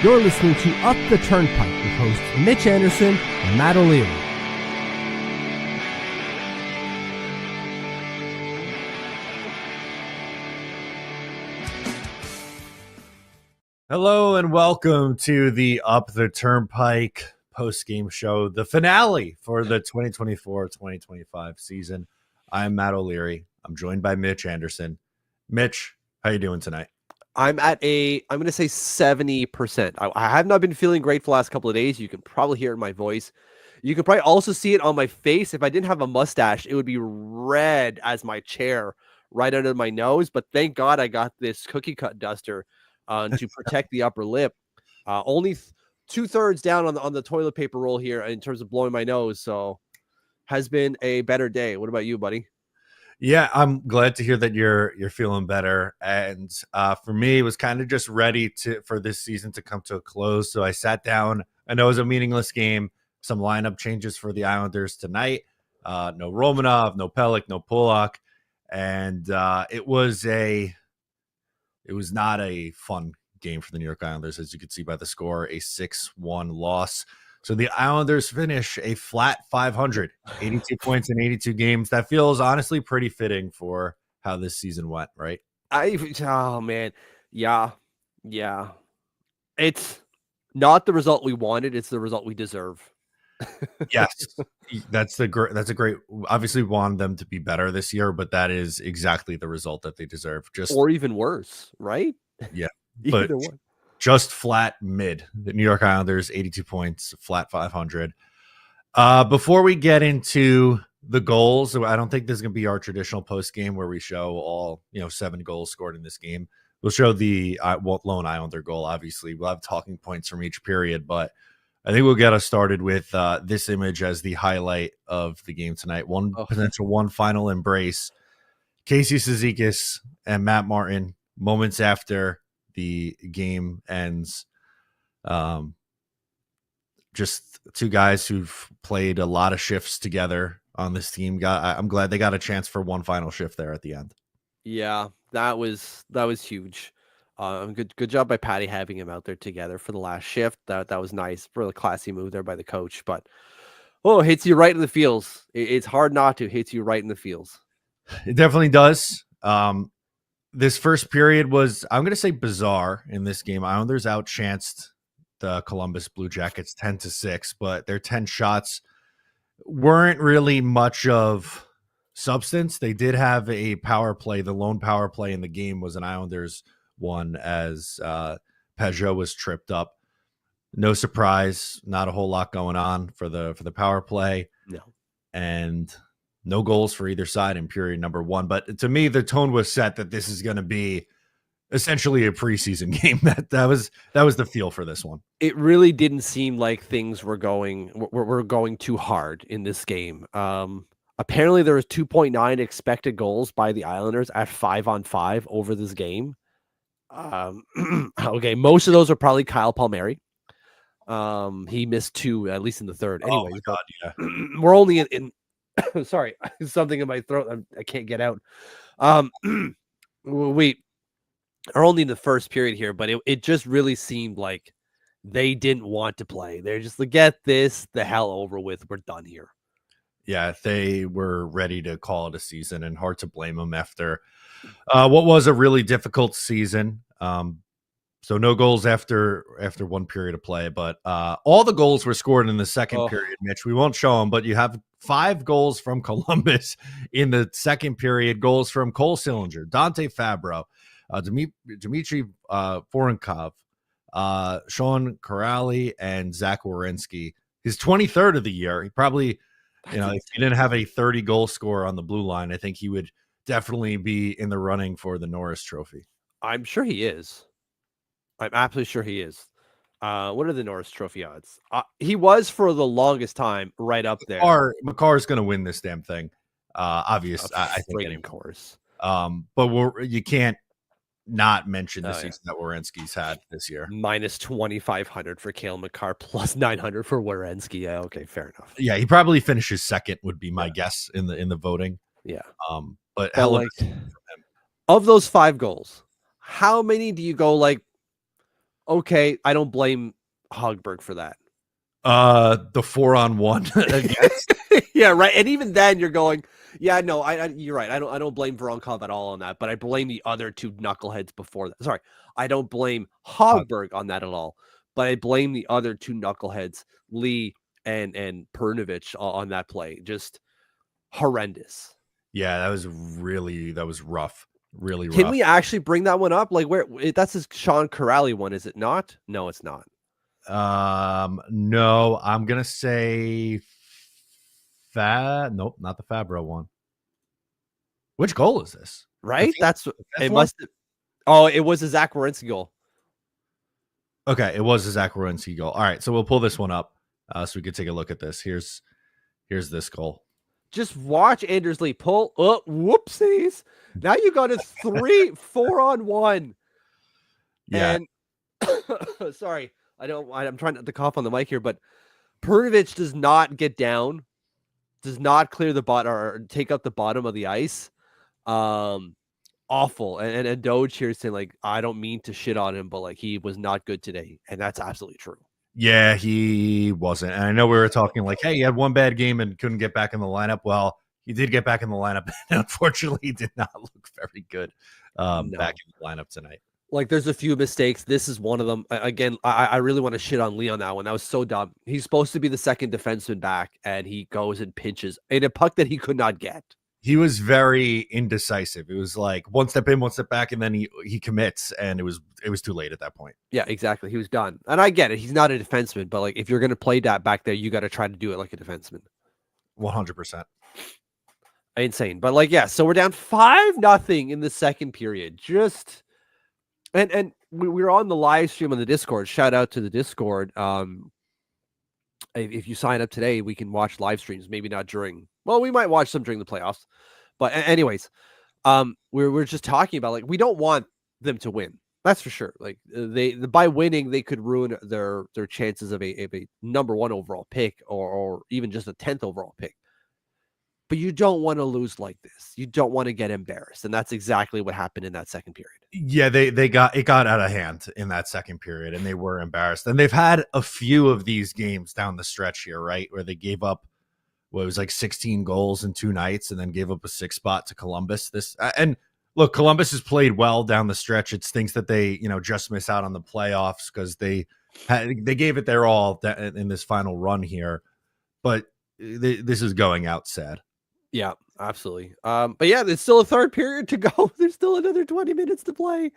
You're listening to Up the Turnpike with hosts Mitch Anderson and Matt O'Leary. Hello and welcome to the Up the Turnpike post-game show, the finale for the 2024-2025 season. I'm Matt O'Leary. I'm joined by Mitch Anderson. Mitch, how you doing tonight? I'm going to say 70%. I have not been feeling great for the last couple of days. You can probably hear it in my voice. You can probably also see it on my face. If I didn't have a mustache, it would be red as my chair right under my nose. But thank God I got this cookie cut duster to protect the upper lip. Only 2/3 down on the toilet paper roll here in terms of blowing my nose. So has been a better day. What about you, buddy? Yeah, I'm glad to hear that you're feeling better. And for me, it was kind of just ready for this season to come to a close. So I sat down. I know it was a meaningless game. Some lineup changes for the Islanders tonight. No Romanov, no Pelech, no Polak. And it was not a fun game for the New York Islanders, as you can see by the score, a 6-1 loss. So the Islanders finish a flat 500, 82 points in 82 games. That feels honestly pretty fitting for how this season went, right? Oh man. Yeah. It's not the result we wanted. It's the result we deserve. Yes. That's a great, obviously wanted them to be better this year, but that is exactly the result that they deserve. Or even worse, right? Yeah. But just flat mid. The New York Islanders, 82 points, flat 500. Before we get into the goals, I don't think this is going to be our traditional post game where we show all 7 goals scored in this game. We'll show the lone Islander goal. Obviously, we'll have talking points from each period, but I think we'll get us started with this image as the highlight of the game tonight. One final embrace. Casey Cizikas and Matt Martin, moments after the game ends. Just two guys who've played a lot of shifts together on this team. I'm glad they got a chance for one final shift there at the end. Yeah, that was huge. Good job by Patty having him out there together for the last shift. That was nice. Really classy move there by the coach. But hits you right in the feels. It's hard not to. Hits you right in the feels. It definitely does. This first period was, I'm going to say, bizarre in this game. Islanders outchanced the Columbus Blue Jackets 10-6, but their 10 shots weren't really much of substance. They did have a power play. The lone power play in the game was an Islanders one as Peugeot was tripped up. No surprise, not a whole lot going on for the power play. No. And no goals for either side in period number 1. But to me, the tone was set that this is going to be essentially a preseason game. That was the feel for this one. It really didn't seem like things were going too hard in this game. Apparently, there was 2.9 expected goals by the Islanders at 5-on-5 over this game. Okay, most of those are probably Kyle Palmieri. He missed 2, at least in the third. Anyway, oh my God, yeah. We're only in sorry, something in my throat I can't get out. We are only in the first period here, but it just really seemed like they didn't want to play. They're just like, get this the hell over with. We're done here. Yeah, they were ready to call it a season, and hard to blame them after what was a really difficult season. So no goals after one period of play, but all the goals were scored in the second period, Mitch. We won't show them, but you have 5 goals from Columbus in the second period, goals from Cole Sillinger, Dante Fabro, Dmitry Voronkov, Sean Corrali, and Zach Werenski. His 23rd of the year. He probably, if he didn't have a 30-goal scorer on the blue line, I think he would definitely be in the running for the Norris Trophy. I'm sure he is. I'm absolutely sure he is. What are the Norris Trophy odds? He was for the longest time right up there. Makar's going to win this damn thing. Obvious, I think. Of course. But you can't not mention the season that Werenski's had this year. Minus 2,500 for Cale Makar, plus 900 for Werenski. Yeah, okay, fair enough. Yeah, he probably finishes second, would be my guess in the voting. Yeah. But hell of those 5 goals, how many do you go like, Okay, I don't blame Hogberg for that. The 4-on-1 against. Yeah, right. And even then, you're going, yeah, no, you're right. I don't blame Voronkov at all on that, but I blame the other two knuckleheads before that. Sorry, I don't blame Hogberg on that at all, but I blame the other two knuckleheads, Lee and Pernovich, on that play. Just horrendous. Yeah, that was rough. Really rough. Can we actually bring that one up? Like, that's his Sean Corrali one, is it not? No, it's not. No, I'm gonna say nope, not the Fabro one. Which goal is this? Right? That's it. one? Must. Oh, it was a Zach Werenski goal. Okay, it was a Zach Werenski goal. All right, so we'll pull this one up so we could take a look at this. Here's this goal. Just watch Anders Lee pull. Oh, whoopsies! Now you got a 4-on-1. Yeah. And sorry, I'm trying not to cough on the mic here, but Pernovich does not get down, does not clear the bottom or take up the bottom of the ice. Awful. And Doge here saying, like, I don't mean to shit on him, but like, he was not good today, and that's absolutely true. Yeah, he wasn't. And I know we were talking like, hey, he had one bad game and couldn't get back in the lineup. Well, he did get back in the lineup, and unfortunately, he did not look very good back in the lineup tonight. Like, there's a few mistakes. This is one of them. Again, I really want to shit on Lee on that one. That was so dumb. He's supposed to be the second defenseman back, and he goes and pinches in a puck that he could not get. He was very indecisive. It was like one step in, one step back, and then he commits, and it was too late at that point. Yeah, exactly. He was done. And I get it. He's not a defenseman, but like, if you're going to play that back there, you got to try to do it like a defenseman. 100%. Insane. But like, yeah, so we're down 5-0 in the second period. Just and we were on the live stream on the Discord. Shout out to the Discord. If you sign up today, we can watch live streams. Maybe not during. Well, we might watch them during the playoffs. But anyways, we're just talking about, like, we don't want them to win. That's for sure. Like, by winning, they could ruin their chances of a number 1 overall pick or even just a 10th overall pick. But you don't want to lose like this. You don't want to get embarrassed. And that's exactly what happened in that second period. Yeah, it got out of hand in that second period, and they were embarrassed. And they've had a few of these games down the stretch here, right, where they gave up it was like 16 goals in 2 nights and then gave up a 6th spot to Columbus. And look, Columbus has played well down the stretch. It stinks that they, just miss out on the playoffs because they gave it their all in this final run here. But this is going out sad. Yeah, absolutely. But yeah, there's still a third period to go. There's still another 20 minutes to play.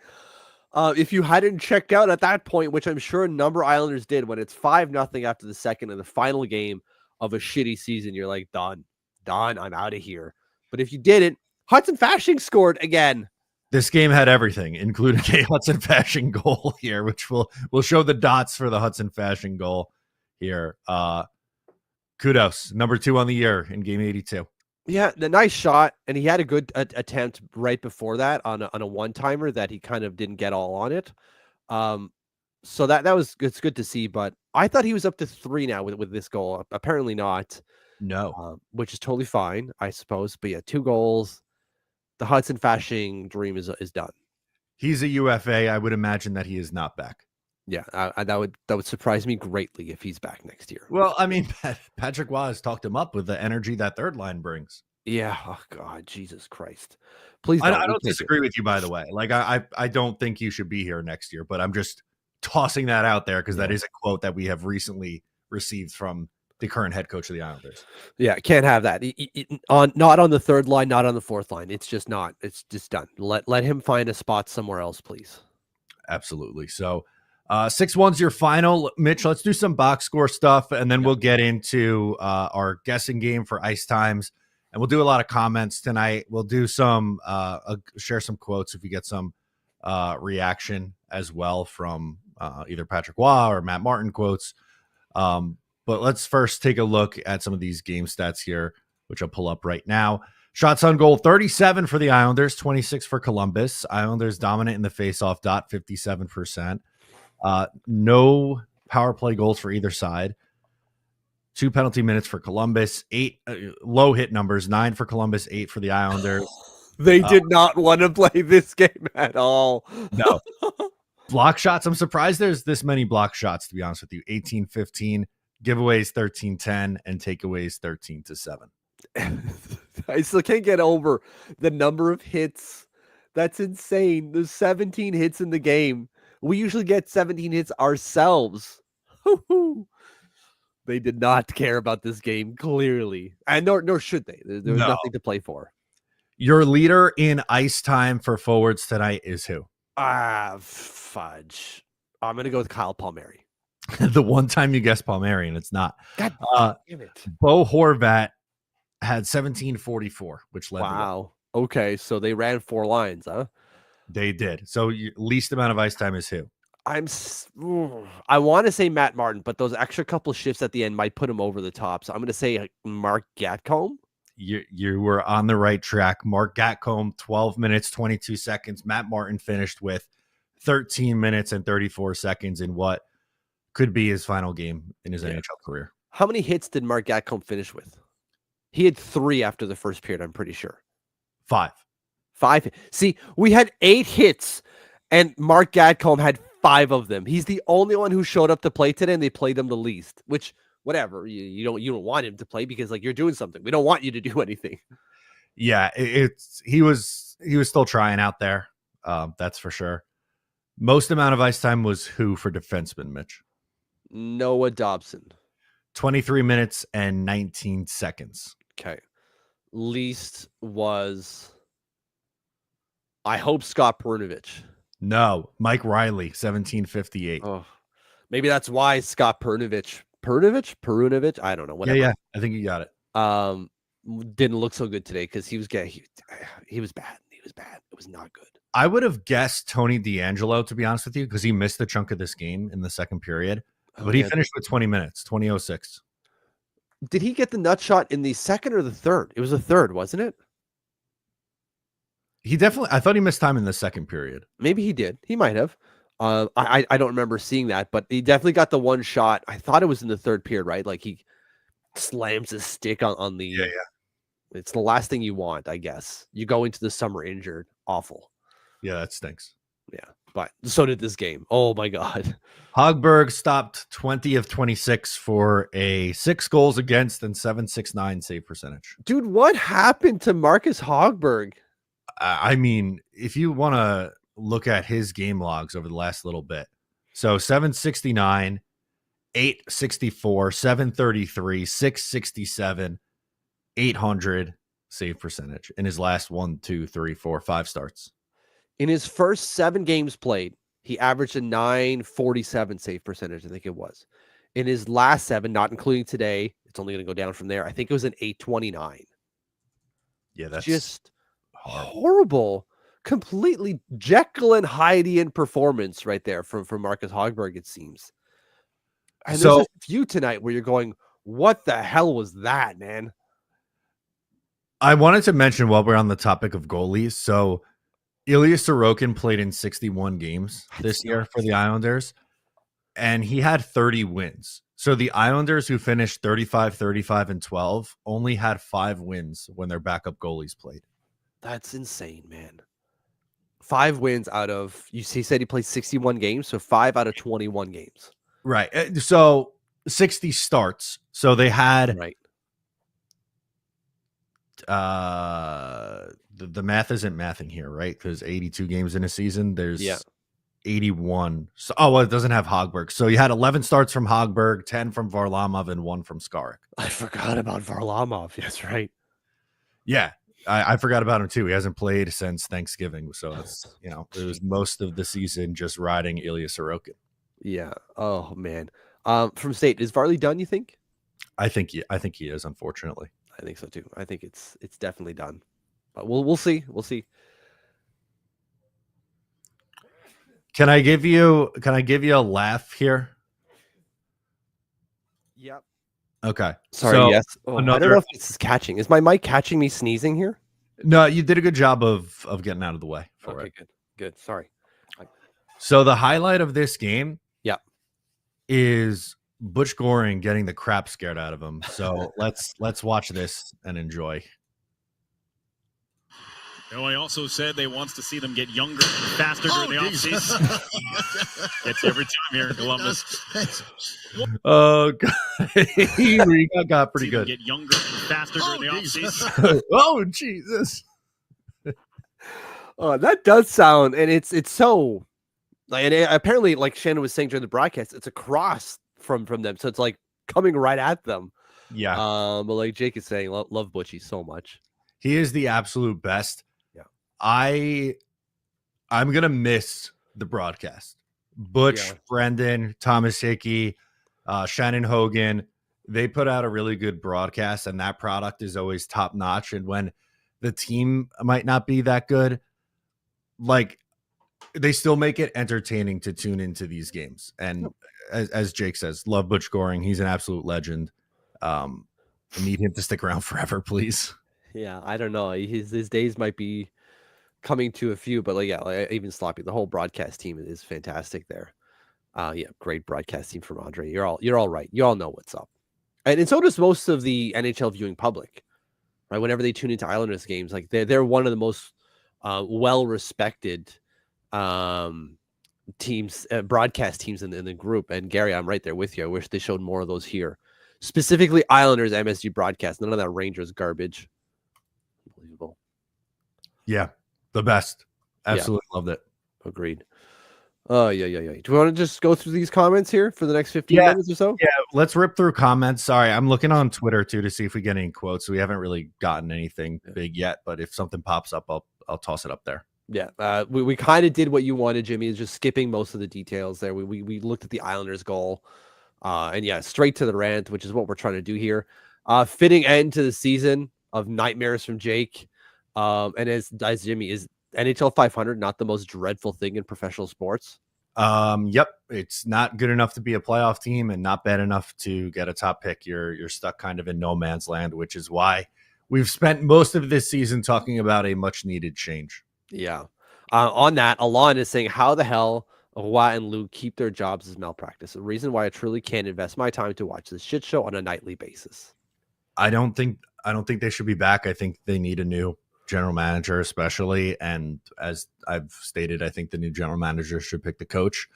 If you hadn't checked out at that point, which I'm sure a number of Islanders did, when it's 5-0 after the second and the final game of a shitty season, you're like, done, I'm out of here. But if you didn't, Hudson Fasching scored again. This game had everything, including a Hudson Fasching goal here, which we'll show the dots for the Hudson Fasching goal here. Kudos, number 2 on the year in game 82. Yeah, the nice shot, and he had a good attempt right before that on a one-timer that he kind of didn't get all on it. So that was it's good to see, but I thought he was up to 3 now with this goal. Apparently not. No, which is totally fine, I suppose. But yeah, 2 goals. The Hudson Fasching dream is done. He's a UFA. I would imagine that he is not back. Yeah, that would surprise me greatly if he's back next year. Well, I mean, Patrick Waugh has talked him up with the energy that third line brings. Yeah. Oh God, Jesus Christ! Please, I don't disagree with you, by the way. Like, I don't think you should be here next year, but I'm just tossing that out there because that is a quote that we have recently received from the current head coach of the Islanders. Yeah, can't have that. Not on the third line, not on the fourth line. It's just not. It's just done. Let him find a spot somewhere else, please. Absolutely. So. 6-1's your final. Mitch, let's do some box score stuff, and then we'll get into our guessing game for ice times, and we'll do a lot of comments tonight. We'll do some share some quotes if we get some reaction as well from either Patrick Waugh or Matt Martin quotes. But let's first take a look at some of these game stats here, which I'll pull up right now. Shots on goal, 37 for the Islanders, 26 for Columbus. Islanders dominant in the faceoff dot, 57%. No power play goals for either side. 2 penalty minutes for Columbus. 8 low hit numbers. 9 for Columbus. 8 for the Islanders. They did not want to play this game at all. No. Block shots. I'm surprised there's this many block shots, to be honest with you. 18-15, giveaways 13-10, and takeaways 13-7. I still can't get over the number of hits. That's insane. There's 17 hits in the game. We usually get 17 hits ourselves. They did not care about this game, clearly. And nor should they. There was nothing to play for. Your leader in ice time for forwards tonight is who? Fudge. I'm going to go with Kyle Palmieri. The one time you guessed Palmieri, and it's not. God damn it. Bo Horvat had 1744, which led Wow. Okay, so they ran 4 lines, huh? They did. So least amount of ice time is who? I want to say Matt Martin, but those extra couple shifts at the end might put him over the top. So I'm going to say Mark Gatcomb. You were on the right track. Mark Gatcomb, 12 minutes, 22 seconds. Matt Martin finished with 13 minutes and 34 seconds in what could be his final game in his NHL career. How many hits did Mark Gatcomb finish with? He had 3 after the first period, I'm pretty sure. 5. See, we had 8 hits, and Mark Gatcomb had 5 of them. He's the only one who showed up to play today, and they played him the least. Which, whatever, you don't want him to play because like you're doing something. We don't want you to do anything. Yeah, he was still trying out there. That's for sure. Most amount of ice time was who for defenseman, Mitch? Noah Dobson. 23 minutes and 19 seconds. Okay. Least was, I hope, Scott Perunovich. No, Mike Riley, 1758. Oh, maybe that's why Scott Perunovich. I don't know. Whatever. Yeah, I think you got it. Didn't look so good today because he was bad. He was bad. It was not good. I would have guessed Tony DeAngelo, to be honest with you, because he missed a chunk of this game in the second period. But he finished with 20 minutes, 20:06. Did he get the nut shot in the second or the third? It was the third, wasn't it? I thought he missed time in the second period. Maybe he did. He might have. I don't remember seeing that, but he definitely got the one shot. I thought it was in the third period, right? Like he slams his stick on the. Yeah. It's the last thing you want, I guess. You go into the summer injured. Awful. Yeah, that stinks. Yeah, but so did this game. Oh my God. Hogberg stopped 20 of 26 for a 6 goals against and 7.69 save percentage. Dude, what happened to Marcus Hogberg? I mean, if you want to look at his game logs over the last little bit. So 769, 864, 733, 667, 800 save percentage in his last 1, 2, 3, 4, 5 starts. In his first 7 games played, he averaged a 947 save percentage, I think it was. In his last 7, not including today, it's only going to go down from there. I think it was an 829. Yeah, that's just horrible. Completely Jekyll and Hyde-ian performance right there from Marcus Hogberg, it seems. And there's a few tonight where you're going, what the hell was that, man? I wanted to mention while we're on the topic of goalies, so Ilya Sorokin played in 61 games this year for the Islanders, and he had 30 wins. So the Islanders, who finished 35, 35, and 12, only had 5 wins when their backup goalies played. That's insane, man. 5 wins out of, he said he played 61 games, so 5 out of 21 games. Right. So 60 starts. So they had... Right. The math isn't mathing here, right? Because 82 games in a season, there's 81. So, it doesn't have Hogberg. So you had 11 starts from Hogberg, 10 from Varlamov, and 1 from Skarik. I forgot about Varlamov. That's right. Yeah, I forgot about him too. He hasn't played since Thanksgiving, so it's it was most of the season just riding Ilya Sorokin. Yeah. Oh man. From State, is Varley done? You think? I think he is. Unfortunately, I think so too. I think it's definitely done. But we'll see. We'll see. Can I give you a laugh here? Yep. Okay. Sorry. So yes. I don't know if this is catching. Is my mic catching me sneezing here? No, you did a good job of getting out of the way for it. Good. Sorry. So the highlight of this game, is Butch Goring getting the crap scared out of him. So let's watch this and enjoy. I also said they wants to see them get younger and faster during the offseason. Gets every time here in Columbus. Oh, God. He got pretty good. Get younger and faster during the offseason. Oh, Jesus. Oh, that does sound, and it's so, and apparently, like Shannon was saying during the broadcast, it's across from them, so it's like coming right at them. Yeah. But like Jake is saying, love Butchie so much. He is the absolute best. Yeah. I'm gonna miss the broadcast. Butch, Brendan, Thomas Hickey, Shannon Hogan, they put out a really good broadcast, and that product is always top notch. And when the team might not be that good, like, they still make it entertaining to tune into these games. And as Jake says, love Butch Goring. He's an absolute legend. I need him to stick around forever, please. Yeah, I don't know. His days might be coming to a few, but like even Sloppy, the whole broadcast team is fantastic there. Great broadcast team from Andre. You're all right. You all know what's up, and so does most of the NHL viewing public. Right, whenever they tune into Islanders games, like they're one of the most well respected teams, broadcast teams in the group. And Gary, I'm right there with you. I wish they showed more of those here, specifically Islanders MSG broadcast. None of that Rangers garbage. Unbelievable. Yeah, the best. Absolutely loved it. Agreed. Yeah. Do we want to just go through these comments here for the next 15 minutes or so? Yeah, let's rip through comments. Sorry, I'm looking on Twitter too to see if we get any quotes. We haven't really gotten anything big yet, but if something pops up, I'll toss it up there. Yeah, we kind of did what you wanted, Jimmy, is just skipping most of the details there. We looked at the Islanders goal, and straight to the rant, which is what we're trying to do here. Fitting end to the season of nightmares from Jake. And as Jimmy, is NHL 500 not the most dreadful thing in professional sports? Yep, it's not good enough to be a playoff team and not bad enough to get a top pick. You're stuck kind of in no man's land, which is why we've spent most of this season talking about a much needed change. Yeah. On that, Alon is saying, how the hell Roy and Lou keep their jobs is malpractice. A reason why I truly can't invest my time to watch this shit show on a nightly basis. I don't think they should be back. I think they need a new general manager, especially. And as I've stated, I think the new general manager should pick the coach.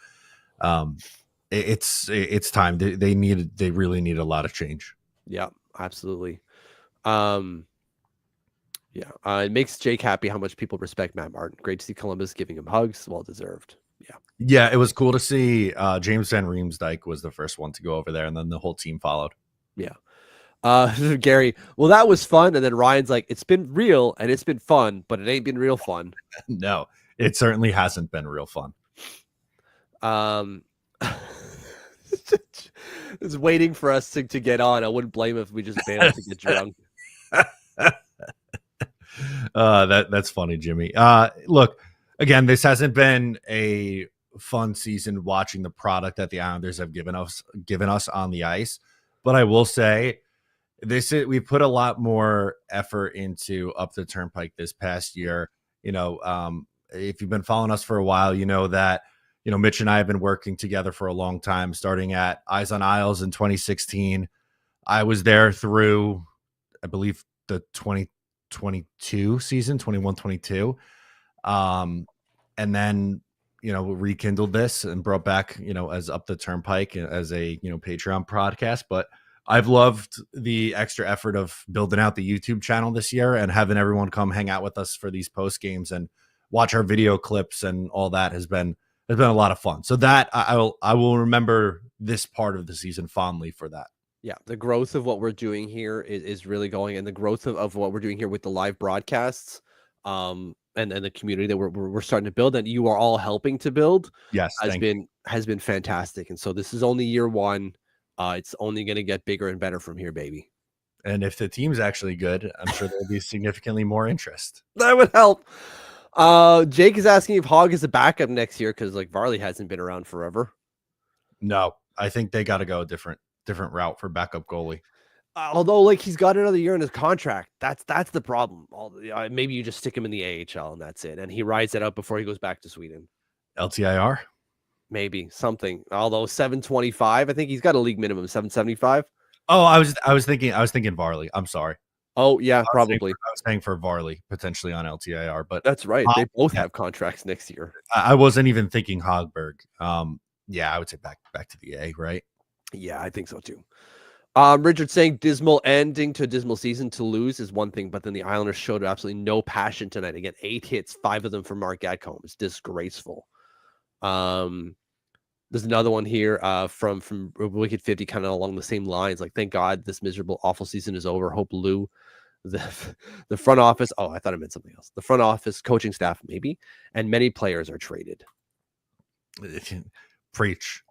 It's time. They really need a lot of change. Yeah, absolutely. It makes Jake happy how much people respect Matt Martin. Great to see Columbus giving him hugs. Well deserved. Yeah, it was cool to see. James Van Riemsdyk was the first one to go over there, and then the whole team followed. Yeah. Gary, well, that was fun. And then Ryan's like, it's been real and it's been fun, but it ain't been real fun. No, it certainly hasn't been real fun. It's waiting for us to get on. I wouldn't blame if we just bailed to get drunk. That's funny, Jimmy. Look, again, this hasn't been a fun season watching the product that the Islanders have given us on the ice. But I will say, we put a lot more effort into Up the Turnpike this past year. If you've been following us for a while, you know that, Mitch and I have been working together for a long time, starting at Eyes on Isles in 2016. I was there through, I believe, the 2022 season, 21-22. And then, rekindled this and brought back, as Up the Turnpike as a, Patreon podcast. But I've loved the extra effort of building out the YouTube channel this year and having everyone come hang out with us for these post games and watch our video clips, and all that has been a lot of fun. So that I will remember this part of the season fondly for that. Yeah, the growth of what we're doing here is really going, and the growth of what we're doing here with the live broadcasts, and the community that we're starting to build, and you are all helping to build. Yes, has been fantastic. And so this is only year one. It's only going to get bigger and better from here, baby. And if the team's actually good, I'm sure there'll be significantly more interest. That would help. Jake is asking if Hogg is a backup next year because Varley hasn't been around forever. No, I think they got to go a different route for backup goalie. Although, he's got another year in his contract. That's the problem. Maybe you just stick him in the AHL and that's it. And he rides it out before he goes back to Sweden. LTIR? Maybe something. Although 725, I think he's got a league minimum 775. Oh, I was thinking Varley. I'm sorry. Oh yeah, I probably. was saying for Varley potentially on LTIR, but That's right. They both have contracts next year. I wasn't even thinking Hogberg. Yeah, I would say back to the A, right? Yeah, I think so too. Richard saying dismal ending to a dismal season. To lose is one thing, but then the Islanders showed absolutely no passion tonight. Again, 8 hits, 5 of them for Mark Gatcomb. It's disgraceful. There's another one here from Wicked 50, kind of along the same lines. Like, thank God this miserable, awful season is over. Hope Lou, the front office. Oh, I thought I meant something else. The front office, coaching staff, maybe, and many players are traded. Preach.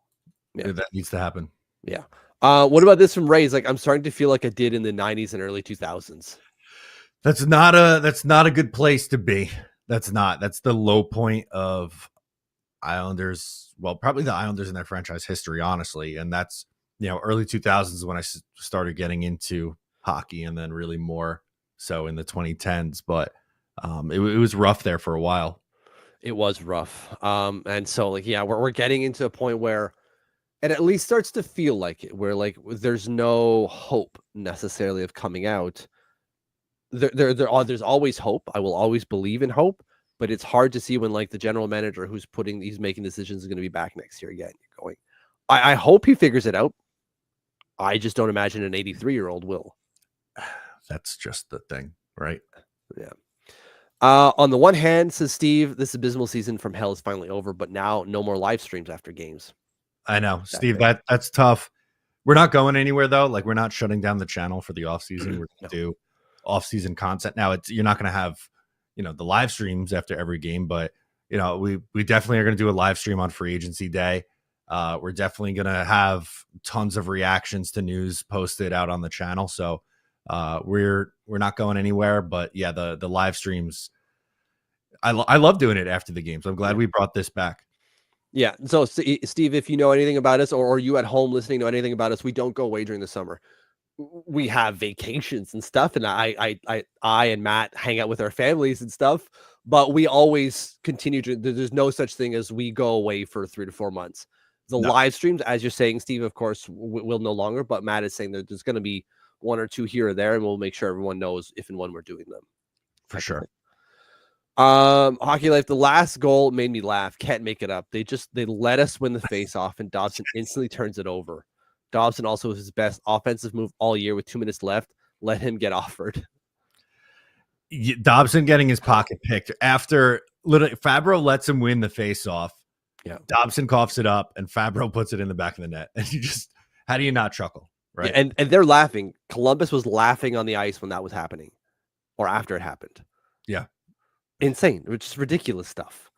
Yeah. That needs to happen. Yeah. What about this from Rays? Like, I'm starting to feel like I did in the 90s and early 2000s. That's not a good place to be. That's the low point of Islanders. Well, probably the Islanders in their franchise history, honestly. And that's, early 2000s when I started getting into hockey, and then really more so in the 2010s. But it was rough there for a while. It was rough. And so, like, yeah, we're getting into a point where it at least starts to feel like it, where like there's no hope necessarily of coming out. There's always hope. I will always believe in hope, but it's hard to see when like the general manager he's making decisions is going to be back next year again. You're going, I hope he figures it out. I just don't imagine an 83-year-old will. That's just the thing, right? Yeah. On the one hand, says Steve, this abysmal season from hell is finally over, but now no more live streams after games. I know, Steve, that's tough. We're not going anywhere though. Like, we're not shutting down the channel for the off season. We're going to do off-season content. Now you're not going to have, the live streams after every game, but we definitely are going to do a live stream on free agency day. We're definitely going to have tons of reactions to news posted out on the channel. So we're not going anywhere, but yeah, the live streams, I love doing it after the games. I'm glad we brought this back. Yeah. So Steve, if you know anything about us, or you at home listening know anything about us, we don't go away during the summer. We have vacations and stuff, and I and Matt hang out with our families and stuff, but we always continue to. There's no such thing as we go away for 3 to 4 months. The live streams, as you're saying, Steve, of course, will no longer. But Matt is saying that there's going to be 1 or 2 here or there, and we'll make sure everyone knows if and when we're doing them. For sure. Hockey Life, the last goal made me laugh. Can't make it up. They let us win the face-off, and Dobson instantly turns it over. Dobson also was his best offensive move all year with 2 minutes left. Let him get offered. Dobson getting his pocket picked after literally Fabro lets him win the face-off. Yeah, Dobson coughs it up, and Fabro puts it in the back of the net. And how do you not chuckle, right? Yeah, and they're laughing. Columbus was laughing on the ice when that was happening, or after it happened. Yeah, insane, which is ridiculous stuff.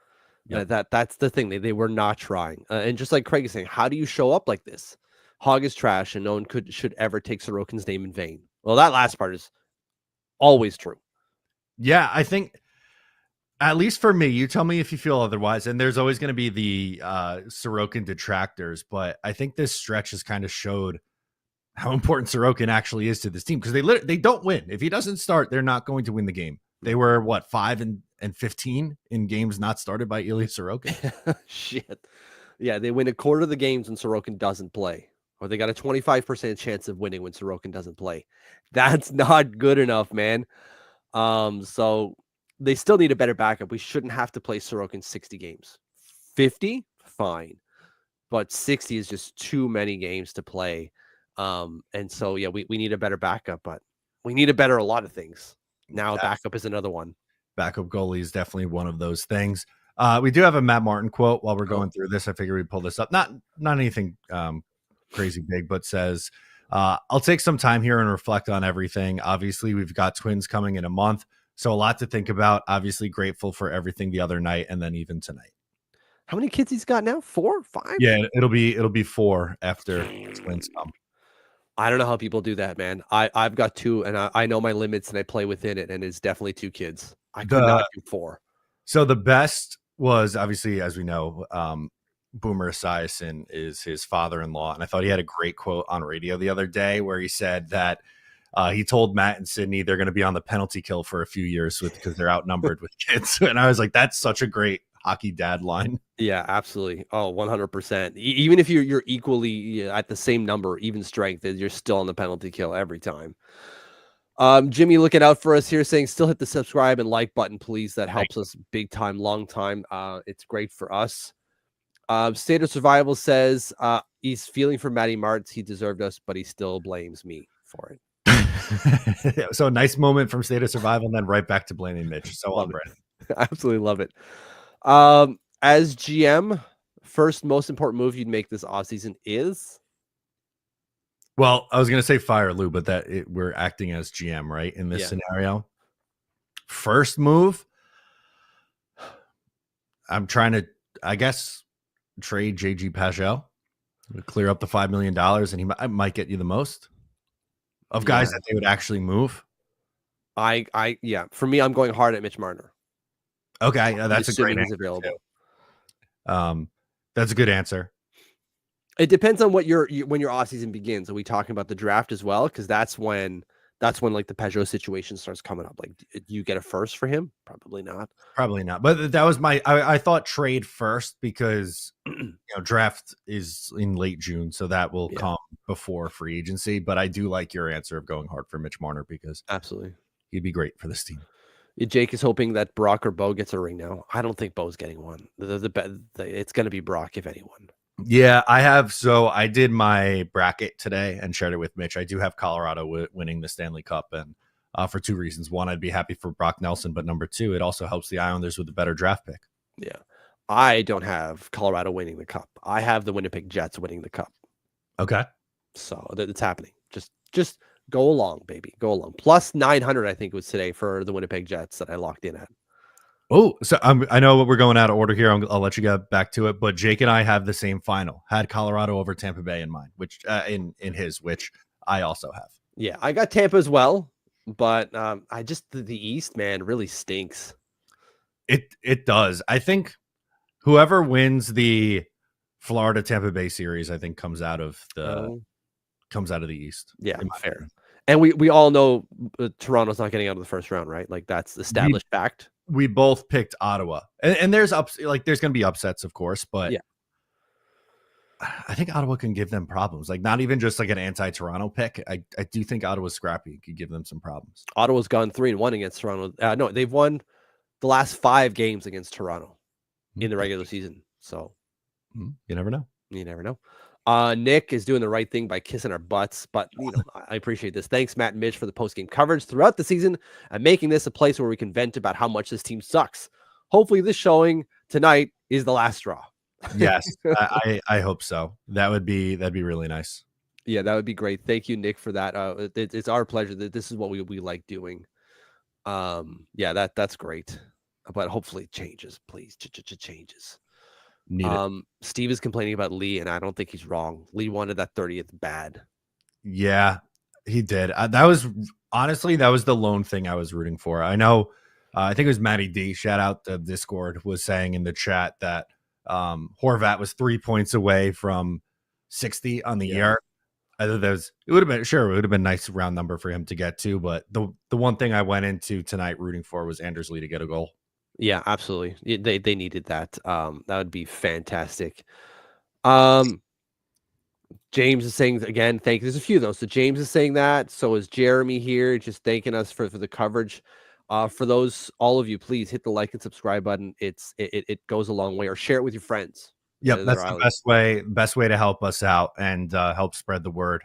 Yeah, that's the thing. They were not trying. And just like Craig is saying, how do you show up like this? Hog is trash, and no one should ever take Sorokin's name in vain. Well, that last part is always true. Yeah, I think, at least for me, you tell me if you feel otherwise. And there's always going to be the Sorokin detractors, but I think this stretch has kind of showed how important Sorokin actually is to this team, because they don't win. If he doesn't start, they're not going to win the game. They were 5-15 in games not started by Ilya Sorokin. Shit. Yeah, they win a quarter of the games when Sorokin doesn't play. Or they got a 25% chance of winning when Sorokin doesn't play. That's not good enough, man. So they still need a better backup. We shouldn't have to play Sorokin 60 games. 50? Fine. But 60 is just too many games to play. And so, yeah, we need a better backup, but we need a lot of things. Now backup is another one. Backup goalie is definitely one of those things. We do have a Matt Martin quote while we're going through this. I figured we'd pull this up. Not anything crazy big, but says, I'll take some time here and reflect on everything. Obviously, we've got Twins coming in a month, so a lot to think about. Obviously, grateful for everything the other night and then even tonight. How many kids he's got now? 4, 5? Yeah, it'll be 4 after Twins come. I don't know how people do that, man. I've got 2, and I know my limits, and I play within it, and it's definitely 2 kids. I could not do 4. So the best was, obviously, as we know, Boomer Esiason is his father-in-law, and I thought he had a great quote on radio the other day where he said that he told Matt and Sydney they're going to be on the penalty kill for a few years because they're outnumbered with kids. And I was like, that's such a great hockey dad line. Yeah, absolutely. Oh, 100%. Even if you're equally at the same number, even strength, you're still on the penalty kill every time. Jimmy looking out for us here saying still hit the subscribe and like button, please. That helps us big time, long time. It's great for us. State of Survival says he's feeling for Matty Martz. He deserved us, but he still blames me for it. So a nice moment from State of Survival and then right back to blaming Mitch. So on brand. Absolutely love it. As GM, first most important move you'd make this offseason is? Well, I was going to say fire Lou, but we're acting as GM, right? In this scenario. First move, I'm trying to, I guess, trade JG Pajel, clear up the $5 million, and he might get you the most of guys that they would actually move. For me, I'm going hard at Mitch Marner. Okay, that's a great answer. Available. That's a good answer. It depends on what when your offseason begins. Are we talking about the draft as well? Because that's when like the Peugeot situation starts coming up. Like, you get a first for him? Probably not. But that was I thought trade first because draft is in late June, so that will come before free agency. But I do like your answer of going hard for Mitch Marner because absolutely he'd be great for this team. Jake is hoping that Brock or Bo gets a ring now. I don't think Bo's getting one. It's going to be Brock if anyone. Yeah, I have. So I did my bracket today and shared it with Mitch. I do have Colorado winning the Stanley Cup, and for two reasons. One, I'd be happy for Brock Nelson, but number two, it also helps the Islanders with a better draft pick. Yeah, I don't have Colorado winning the Cup. I have the Winnipeg Jets winning the Cup. Okay, so it's happening. Just go along, baby. Go along. Plus 900, I think it was today for the Winnipeg Jets that I locked in at. Oh, so I know we're going out of order here. I'll let you get back to it. But Jake and I have the same final. Had Colorado over Tampa Bay in mind, which which I also have. Yeah, I got Tampa as well, but I just the East, man, really stinks. It does. I think whoever wins the Florida Tampa Bay series, I think comes out of the East. Yeah, fair. And we all know Toronto's not getting out of the first round, right? Like, that's established fact. We both picked Ottawa, and there's there's going to be upsets, of course, but I think Ottawa can give them problems. Like, not even just like an anti-Toronto pick. I do think Ottawa's scrappy could give them some problems. Ottawa's gone 3-1 against Toronto. No, they've won the last 5 games against Toronto in the regular season. So you never know. You never know. Nick is doing the right thing by kissing our butts, but I appreciate this. Thanks, Matt and Mitch, for the post-game coverage throughout the season and making this a place where we can vent about how much this team sucks. Hopefully this showing tonight is the last straw. Yes, I hope so. That'd be really nice. Yeah, that would be great. Thank you, Nick, for that. It's our pleasure. That this is what we like doing. That's great. But hopefully it changes, please. Changes. Steve is complaining about Lee, and I don't think he's wrong. Lee wanted that 30th bad. Yeah, he did. That was the lone thing I was rooting for. I know. I think it was Matty D. Shout out to Discord, was saying in the chat that Horvat was 3 points away from 60 on the year. I thought it would have been a nice round number for him to get to. But the one thing I went into tonight rooting for was Anders Lee to get a goal. Yeah, absolutely. They needed that. That would be fantastic. James is saying again, thank you. There's a few of those. So James is saying that. So is Jeremy here, just thanking us for the coverage. For those, all of you, please hit the like and subscribe button. It goes a long way, or share it with your friends. Yep, that's the best way to help us out and help spread the word.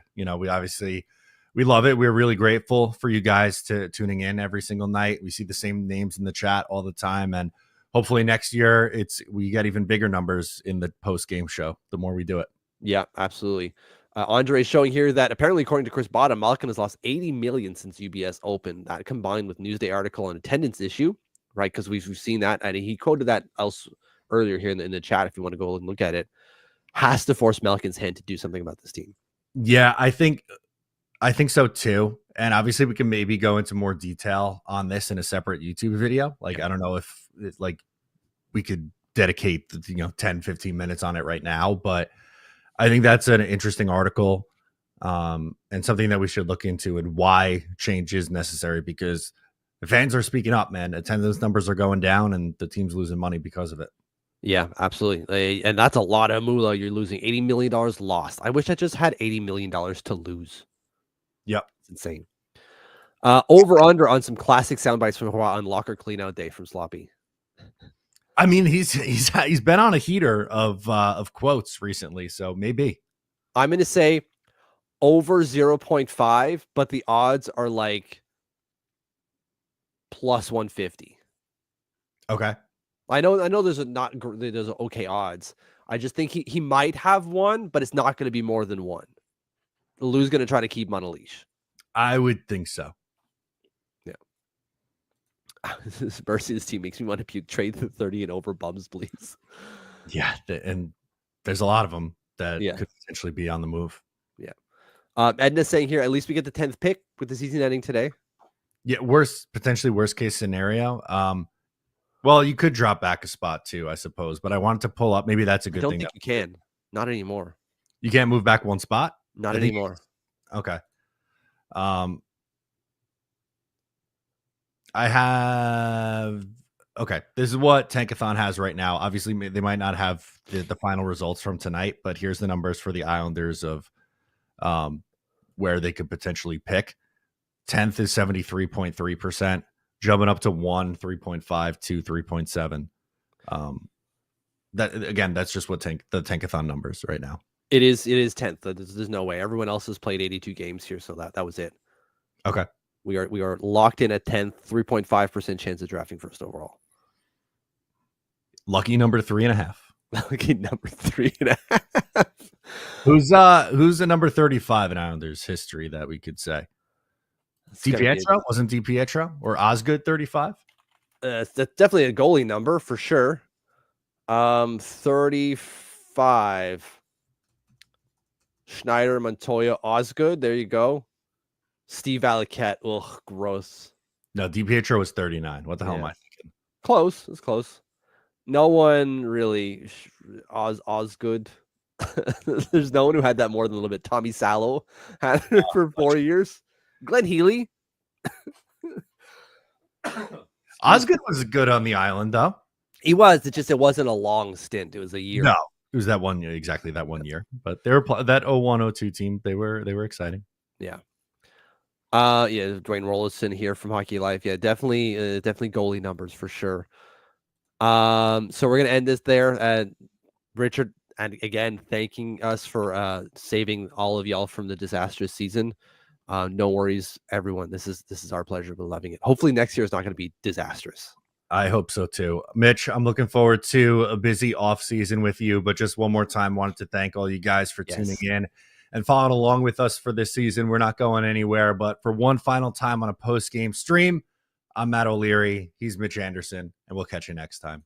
We love it. We're really grateful for you guys tuning in every single night. We see the same names in the chat all the time, and hopefully next year we get even bigger numbers in the post-game show the more we do it. Yeah, absolutely. Andre is showing here that apparently, according to Chris Bottom, Malkin has lost $80 million since UBS opened. That combined with Newsday article on attendance issue, right? Because we've seen that, and he quoted that earlier here in the chat. If you want to go and look at it, has to force Malkin's hand to do something about this team. Yeah, I think so too. And obviously we can maybe go into more detail on this in a separate YouTube video. I don't know if we could dedicate 10, 15 minutes on it right now, but I think that's an interesting article and something that we should look into, and why change is necessary, because the fans are speaking up, man. Attendance numbers are going down and the team's losing money because of it. Yeah, absolutely. And that's a lot of moolah. You're losing $80 million lost. I wish I just had $80 million to lose. Yep. It's insane. Over under on some classic sound bites from on locker cleanout day from Sloppy. I mean, he's been on a heater of quotes recently, so maybe. I'm going to say over 0.5, but the odds are like plus 150. Okay. I know there's there's okay odds. I just think he might have one, but it's not going to be more than one. Lou's going to try to keep him on a leash. I would think so. Yeah. This team makes me want to puke. Trade the 30 and over bums, please. Yeah, and there's a lot of them that Yeah. could potentially be on the move. Yeah. Edna's saying here, at least we get the 10th pick with the season ending today. Yeah, potentially worst case scenario. Well, you could drop back a spot too, I suppose. But I wanted to pull up. Maybe that's a good thing. I don't think you can. Not anymore. You can't move back one spot? Not anymore. Okay. I have. Okay, this is what Tankathon has right now. Obviously, they might not have the final results from tonight, but here's the numbers for the Islanders of where they could potentially pick. 10th is 73.3%, jumping up to 1, 3.5, 2, 3.7. That again, that's just what the Tankathon numbers right now. It is 10th. There's no way. Everyone else has played 82 games here, so that was it. Okay. We are locked in at 10th, 3.5% chance of drafting first overall. Lucky number 3.5. Lucky number 3.5. Who's a number 35 in Islanders history that we could say? DiPietro? Wasn't DiPietro or Osgood 35? That's definitely a goalie number for sure. 35. Schneider, Montoya, Osgood. There you go. Steve Alliquette. Ugh, gross. No, DiPietro was 39. What the hell am I thinking? Close. It's close. No one really. Osgood. There's no one who had that more than a little bit. Tommy Salo had it for 4 years. Glenn Healy. Osgood was good on the island, though. He was. It wasn't a long stint. It was a year. No, it was that 1 year, exactly that 1 year. But they were that 01-02 team. They were exciting. Yeah. Dwayne Rollison here from Hockey Life. Yeah, definitely goalie numbers for sure. So we're gonna end this there. Richard, and again, thanking us for saving all of y'all from the disastrous season. No worries, everyone. This is our pleasure. We're loving it. Hopefully next year is not going to be disastrous. I hope so too. Mitch, I'm looking forward to a busy off season with you, but just one more time, wanted to thank all you guys for tuning in and following along with us for this season. We're not going anywhere, but for one final time on a post-game stream, I'm Matt O'Leary. He's Mitch Anderson, and we'll catch you next time.